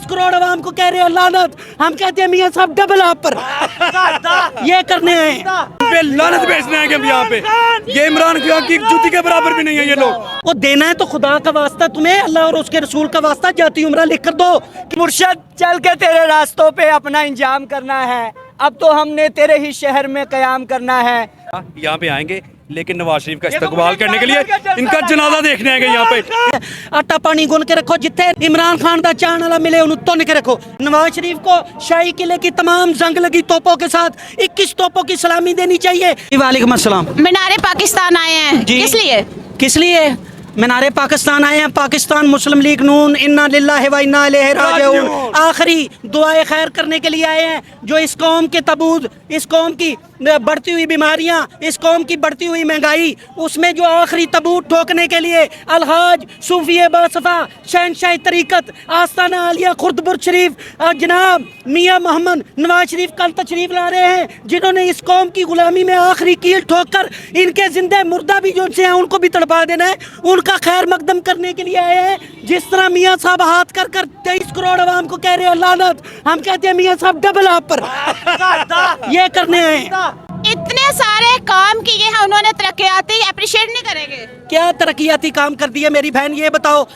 करोड़ आवाम को कह रहे हैं लानत, हम कहते हैं मियां साहब डबल आप पर ये करने हैं, पे लानत भेजने आएंगे हम यहाँ पे। ये इमरान खान की जूती के बराबर भी नहीं है ये लोग। वो देना है तो खुदा का वास्ता तुम्हें, अल्लाह और उसके रसूल का वास्ता जाती उम्रा लिख कर दो कि मुर्शद चल के तेरे रास्तों पे अपना इंजाम करना है, अब तो हमने तेरे ही शहर में कयाम करना है। यहाँ पे आएंगे लेकिन नवाज शरीफ का इस्तकबाल करने के लिए इनका जनाजा देखने आएंगे यहाँ पे। आटा पानी गुन के रखो, जिथे इमरान खान का चाहने वाला मिले उन्हें तुन के रखो। नवाज शरीफ को शाही किले की तमाम जंग लगी तोपों के साथ 21 तोपों की सलामी देनी चाहिए। वालेकुम अस्सलाम। मीनारे पाकिस्तान आए हैं, किस लिए? मीनारे पाकिस्तान आए हैं, पाकिस्तान मुस्लिम लीग नून इन्ना लिल्लाहि व इन्ना इलैहि राजिऊन आखिरी दुआए खैर करने के लिए आए हैं। जो इस कौम के तबूद, इस कौम की बढ़ती हुई बीमारियां, इस कौम की बढ़ती हुई महंगाई, उसमें जो आखिरी तबूत ठोकने के लिए अलहाज सूफी बासफा शहनशाह तरीक़त आस्ताना आलिया खुर्दबुर्ज शरीफ जनाब मियां मोहम्मद नवाज शरीफ कल तशरीफ ला रहे हैं, जिन्होंने इस कौम की गुलामी में आखिरी कील ठोक कर इनके जिंदा मुर्दा भी जो उनसे हैं उनको भी तड़पा देना है, उनका खैर मकदम करने के लिए आए हैं। जिस तरह मियां साहब हाथ कर 23 करोड़ आवाम को कह रहे हैं लानत, हम कहते हैं मियां साहब डबल आप पर ये करने हैं। इतने सारे काम किए हैं उन्होंने, तरक्याती अप्रिशिएट नहीं करेंगे? क्या तरक्याती काम कर दिया मेरी बहन, ये बताओ।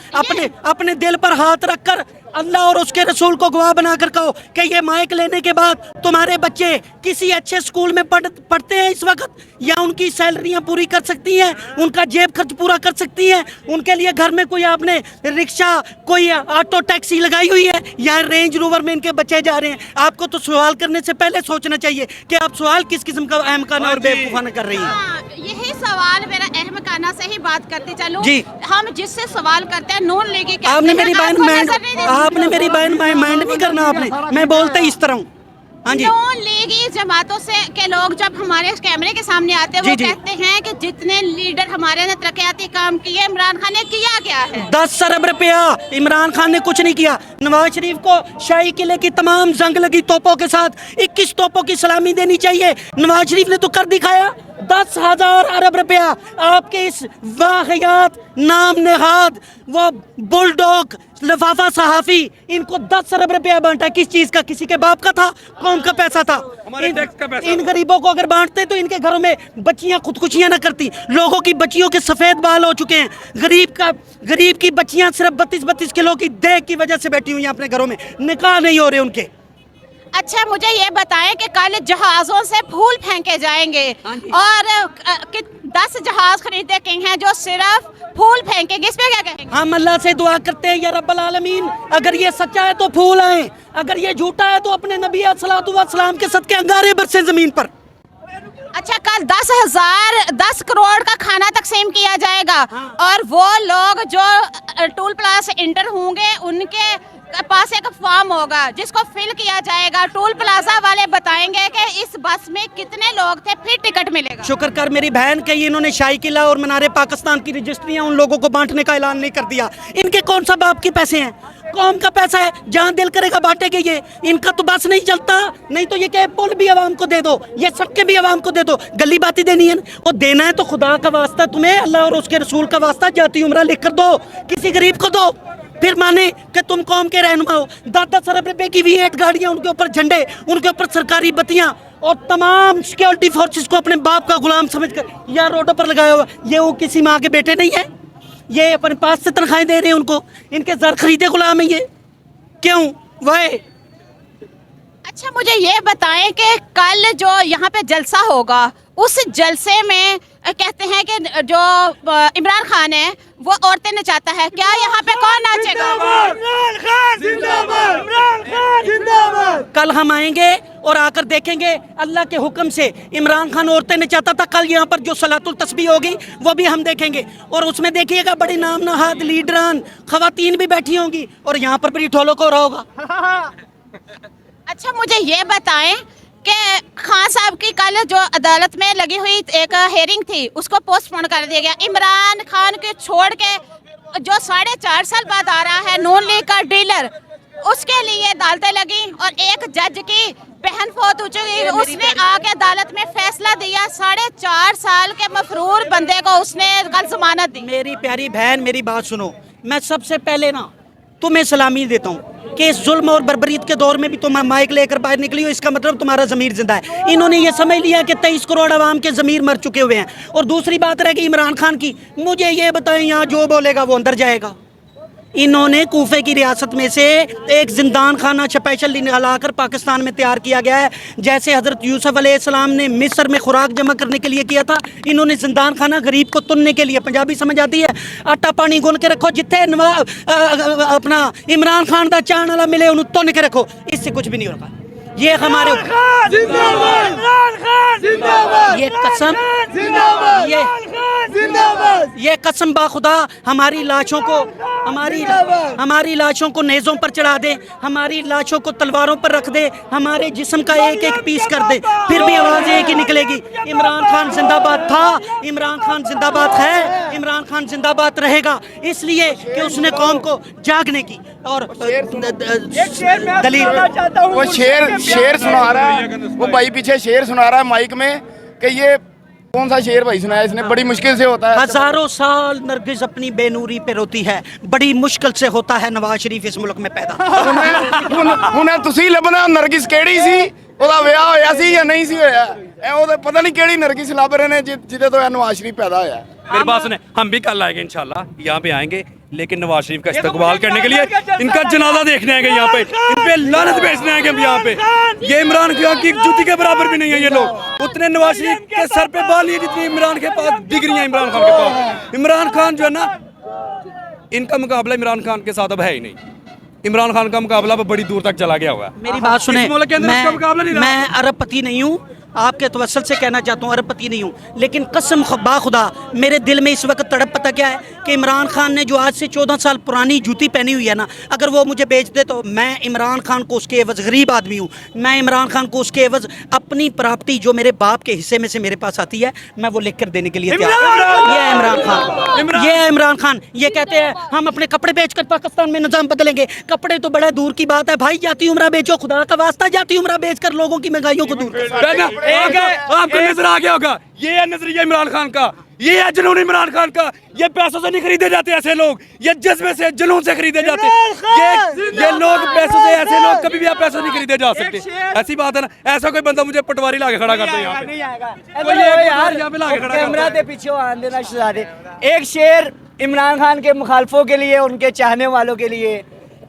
अपने दिल पर हाथ रखकर अल्लाह और उसके रसूल को गवाह बनाकर कहो कि ये माइक लेने के बाद तुम्हारे बच्चे किसी अच्छे स्कूल में पढ़ते हैं इस वक्त, या उनकी सैलरियां पूरी कर सकती हैं, उनका जेब खर्च पूरा कर सकती हैं, उनके लिए घर में कोई आपने रिक्शा कोई ऑटो टैक्सी लगाई हुई है, या रेंज रोवर में इनके बच्चे जा रहे हैं। आपको तो सवाल करने से पहले सोचना चाहिए कि आप सवाल किस किस्म का अहमकाना और बेवकूफाना कर रही हैं। यही सवाल मेरा अहमकाना से ही बात करती चलूं। जी, हम जिससे सवाल करते हैं नून लीग के, आपने मेरी बहन माइंड नहीं करना, आपने मैं बोलते ही इस तरह हूँ। हाँ जी, नून लीगी जमातों से के लोग जब हमारे कैमरे के सामने आते हैं वो कहते हैं कि जितने लीडर हमारे ने तरक्याती काम किए इमरान खान ने किया क्या है? 10 अरब रुपया इमरान खान ने कुछ नहीं किया। नवाज शरीफ को शाही किले की तमाम जंग लगी तोपों के साथ 21 तोपों की सलामी देनी चाहिए। नवाज शरीफ ने तो कर दिखाया। 10,000 अरब रुपया आपके इस वाहियात नाम नेहाद वो बुलडॉग लिफाफा सहाफी, इनको 10 अरब रुपया बांटा। किस चीज का? किसी के बाप का था, कौम का पैसा था, हमारे टैक्स का पैसा। इन गरीबों को अगर बांटते तो इनके घरों में बच्चियां खुदकुशियां ना करती। लोगों की बच्चियों के सफेद बाल हो चुके हैं। गरीब की बच्चियां सिर्फ 32 किलो की देह की वजह से बैठी हुई हैं अपने घरों में, निकाह नहीं हो रहे उनके। अच्छा मुझे ये बताएं कि कल जहाज़ों से फूल फेंके जाएंगे और 10 जहाज खरीदे गए हैं जो सिर्फ फूल फेंकेंगे, इस पे क्या कहेंगे? हम अल्लाह से दुआ करते हैं या रब्बल आलमीन, अगर ये सच्चा है तो फूल आए, अगर ये झूठा है तो अपने नबी अस्सलातु वस्सलाम के सदके अंगारे बरसे जमीन पर। अच्छा कल 10 करोड़ का खाना तकसीम किया जाएगा और वो लोग जो टोल प्लाजा इंटर होंगे उनके पास एक फॉर्म होगा जिसको फिल किया जाएगा। टोल प्लाजा वाले बताएंगे कि इस बस में कितने लोग थे, फिर टिकट मिलेगा। शुक्र कर मेरी बहन के इन्होंने शाही किला और मीनारे पाकिस्तान की रजिस्ट्रियां उन लोगों को बांटने का ऐलान नहीं कर दिया। इनके कौन सा बाप के पैसे हैं? कौम का पैसा है, जहाँ दिल करेगा बांटेंगे ये। इनका तो बस नहीं चलता, नहीं तो ये क्या पुल भी आवाम को दे दो, ये सड़कें भी आवाम को दे दो, गली बाती देनी है। और देना है तो खुदा का वास्ता तुम्हें, अल्लाह और उसके रसूल का वास्ता जाती उम्रा लिख कर दो, किसी गरीब को दो, फिर माने कि तुम कौम के रहनुमा हो। 10 अरब रुपए की V8 गाड़ियां, उनके ऊपर झंडे, उनके ऊपर सरकारी बत्तियां और तमाम सिक्योरिटी फोर्सेस को अपने बाप का गुलाम समझकर यार रोडों पर लगाया हुआ। ये वो किसी माँ के बेटे नहीं है, ये अपने पास से तनख्वाहें दे रहे हैं उनको, इनके जर खरीदे गुलाम है ये। क्यों वाह? अच्छा मुझे ये बताएं कि कल जो यहाँ पे जलसा होगा उस जलसे में कहते हैं कि जो इमरान खान है वो औरतें नचाता है, क्या यहाँ पे कौन नाचेगा? कल हम आएंगे और आकर देखेंगे अल्लाह के हुक्म से इमरान खान औरतें नचाता था। कल यहाँ पर जो सलातुल तस्बीह होगी वो भी हम देखेंगे और उसमें देखिएगा बड़ी नाम नहाद लीडरान खवातीन भी बैठी होंगी और यहाँ पर भी ढोलक हो रहा होगा। अच्छा मुझे ये बताएं कि खान साहब की कल जो अदालत में लगी हुई एक हेयरिंग थी उसको पोस्टपोन कर दिया गया। इमरान खान के छोड़ के जो 4.5 साल बाद आ रहा है नून लीग का डीलर, उसके लिए अदालतें लगी और एक जज की बहन फौत हो चुकी, उसने आके अदालत में फैसला दिया 4.5 साल के मफरूर बंदे को उसने कल जमानत दी। मेरी प्यारी बहन मेरी बात सुनो, मैं सबसे पहले ना तुम्हें सलामी देता हूँ कि इस जुल्म और बर्बरीत के दौर में भी तुम माइक लेकर बाहर निकली हो, इसका मतलब तुम्हारा ज़मीर जिंदा है। इन्होंने ये समझ लिया कि 23 करोड़ आवाम के ज़मीर मर चुके हुए हैं। और दूसरी बात रह गई इमरान खान की, मुझे ये बताएं यहाँ जो बोलेगा वो अंदर जाएगा। इन्होंने कूफे की रियासत में से एक जिंदान खाना स्पेशल निकालाकर पाकिस्तान में तैयार किया गया है, जैसे हज़रत यूसुफ अलैहिस्सलाम ने मिस्र में खुराक जमा करने के लिए किया था। इन्होंने जिंदान खाना गरीब को तुनने के लिए, पंजाबी समझ आती है, आटा पानी गुन के रखो, जिथे अपना इमरान खान का चाहने वाला मिले उन्हें तुन के रखो, इससे कुछ भी नहीं होगा। ये हमारे ये कसम ये कसम बाखुदा हमारी लाशों को हमारी लाशों को नेज़ों पर चढ़ा दे, हमारी लाशों को तलवारों पर रख दे, हमारे जिस्म का एक एक पीस कर दे, फिर भी आवाज़ एक ही निकलेगी, इमरान खान जिंदाबाद था, इमरान खान जिंदाबाद है, इमरान खान जिंदाबाद रहेगा। इसलिए कि उसने कौम को जागने की और दलील वो शेर सुना रहा है, वो भाई पीछे शेर सुना रहा है माइक में कि ये कौन सा शेर भाई सुनाया इसने, बड़ी मुश्किल से होता है। हजारों साल नरगिस अपनी बेनूरी पे रोती है, बड़ी मुश्किल से होता है नवाज शरीफ इस मुल्क में पैदा। हुने तुसी लभना नरगिस केड़ी सी, ਉਹਦਾ ਵਿਆਹ ਹੋਇਆ ਸੀ ਜਾਂ ਨਹੀਂ ਸੀ ਹੋਇਆ, ਇਹ ਉਹਦੇ ਪਤਾ ਨਹੀਂ ਕਿਹੜੀ ਨਰगिस ਲੱਭ ਰਹੇ ਨੇ ਜਿਹਦੇ ਤੋਂ ਨਵਾਜ਼ शरीफ पैदा होया। मेरी बात सुने, हम भी कल आएंगे इंशाल्लाह, यहाँ पे आएंगे, लेकिन नवाज शरीफ का इस्तकबाल करने के लिए इनका जनाजा देखने आएंगे यहाँ पे, इन पे लानत भेजने आएंगे हम यहाँ पे। ये इमरान खान की जूती के बराबर भी नहीं है ये लोग, उतने नवाज शरीफ के सर पे बाल लिए जितनी इमरान के पास डिग्रियां इमरान खान के पास। इमरान खान जो है ना, इनका मुकाबला इमरान खान के साथ अब है ही नहीं। इमरान खान का मुकाबला अब बड़ी दूर तक चला गया होगा। मेरी बात सुने, इस मुल्क के अंदर इसका मुकाबला नहीं रहा। मैं अरबपति नहीं हूँ, आपके तवस्सुल से कहना चाहता हूँ अरबपति नहीं हूँ, लेकिन कसम बाखुदा मेरे दिल में इस वक्त तड़प पता क्या है कि इमरान खान ने जो आज से 14 साल पुरानी जूती पहनी हुई है ना, अगर वो मुझे बेच दे तो मैं इमरान खान को उसके एवज, गरीब आदमी हूँ, मैं इमरान खान को उसके एवज अपनी प्रॉपर्टी जो मेरे बाप के हिस्से में से मेरे पास आती है, मैं वो लिख कर देने के लिए तैयार हूँ। ये है इमरान खान, ये है इमरान खान। ये कहते हैं हम अपने कपड़े बेचकर पाकिस्तान में निज़ाम बदलेंगे, कपड़े तो बड़ा दूर की बात है भाई, जाती उम्रा बेचो, खुदा का वास्ता जाती उम्रा बेचकर लोगों की महंगाइयों को दूर करो। आपको नजर आ गया होगा, ये है नजरिया इमरान खान का, ये है जुनून इमरान खान का। ये पैसों से नहीं खरीदे जाते ऐसे लोग, ये जज्बे से, जुनून से खरीदे जाते। ये लोग पैसों से, ऐसे लोग कभी भी आप पैसों नहीं खरीदे जा सकते। ऐसी बात है ना, ऐसा कोई बंदा मुझे पटवारी लाके खड़ा करता है यहाँ पे, यहाँ पे लाके खड़ा कैमरा के पीछे आने देना शहजादे। एक शेर इमरान खान के मुखालफों के लिए, उनके चाहने वालों के लिए,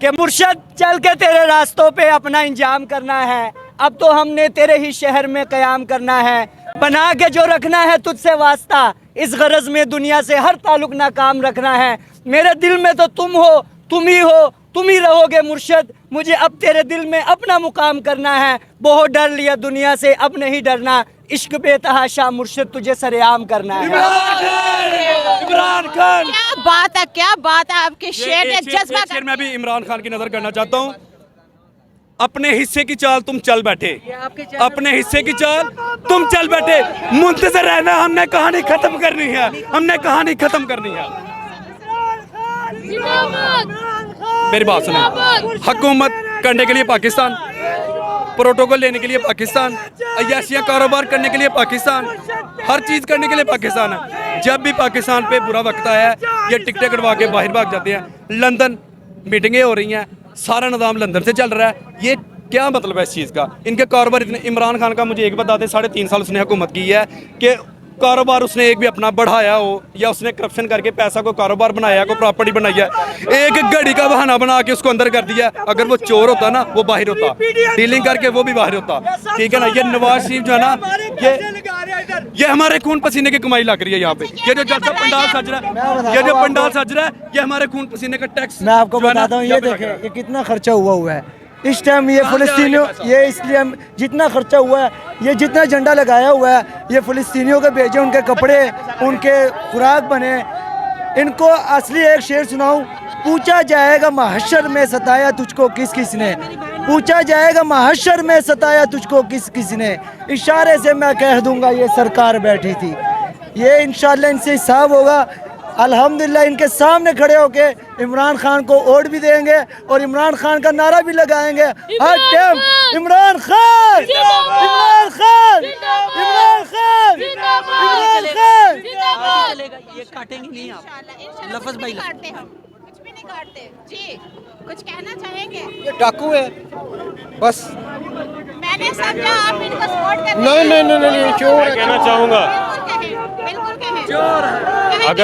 कि मुर्शद चल के तेरे रास्तों पे अपना इंजाम करना है, अब तो हमने तेरे ही शहर में कयाम करना है, बना के जो रखना है तुझसे वास्ता, इस गरज में दुनिया से हर ताल्लुक नाकाम रखना है। मेरे दिल में तो तुम हो, तुम ही हो, तुम ही रहोगे मुर्शद, मुझे अब तेरे दिल में अपना मुकाम करना है, बहुत डर लिया दुनिया से अब नहीं डरना, इश्क बेतहाशा मुर्शद तुझे सरेआम करना है। इमरान खान, क्या बात है, क्या बात है आपके शेर ने जज्बा शेर मैं भी इमरान खान की नजर करना चाहता हूँ। अपने हिस्से की चाल तुम चल बैठे, अपने हिस्से की चाल तुम चल बैठे, मुंतज़िर रहना, हमने कहानी खत्म करनी है, हमने कहानी खत्म करनी है। मेरी बात सुनो, हुकूमत करने के लिए पाकिस्तान, प्रोटोकॉल लेने के लिए पाकिस्तान, अय्याशियाँ कारोबार करने के लिए पाकिस्तान, हर चीज़ करने के लिए पाकिस्तान है। जब भी पाकिस्तान पे बुरा वक्त आया है, ये टिकटें कटवा के बाहर भाग जाते हैं। लंदन मीटिंगें हो रही हैं, सारा निज़ाम लंदन से चल रहा है। ये क्या मतलब है इस चीज़ का? इनके कारोबार इतने, इमरान खान का मुझे एक बता दें, 3.5 साल उसने हुकूमत की है कि कारोबार उसने एक भी अपना बढ़ाया हो या उसने करप्शन करके पैसा को कारोबार बनाया, को प्रॉपर्टी बनाई है, एक घड़ी का बहाना बना के उसको अंदर कर दिया। अगर वो चोर होता ना, वो बाहर होता, डीलिंग करके वो भी बाहर होता, ठीक है ना। ये नवाज शरीफ जो है ना, ये हमारे खून पसीने की कमाई लग रही है यहाँ पे। ये जो जलसा पंडाल सज रहा है, ये जो पंडाल सज रहा है, ये हमारे खून पसीने का टैक्स। मैं आपको बताता हूँ, ये देखें ये कितना खर्चा हुआ है इस टाइम। ये फिलिस्तीनियों, ये इसलिए जितना खर्चा हुआ है, ये जितना झंडा लगाया हुआ है, ये फिलिस्तीनियों के भेजे, उनके कपड़े, उनके खुराक बने। इनको असली एक शेर सुनाऊं, पूछा जाएगा महशर में सताया तुझको किस किस ने, पूछा जाएगा महशर में सताया तुझको किस किस ने, इशारे से मैं कह दूंगा ये सरकार बैठी थी। ये इंशाल्लाह इनसे हिसाब होगा। अल्हम्दुलिल्लाह इनके सामने खड़े होके इमरान खान को वोट भी देंगे और इमरान खान का नारा भी लगाएंगे हर टाइम, इमरान खान, इमरान खान, इमरान खान, इमरान खान। ये काटेंगे नहीं आप, लफ्ज़ भाई काटते हम, कुछ भी नहीं काटते जी। कुछ कहना चाहेंगे? ये डाकू है बस। मैंने समझा आप इनको सपोर्ट करते हैं। नहीं चोर है। कहना चाहूँगा बिल्कुल कहें, बिल्कुल कहें। अगर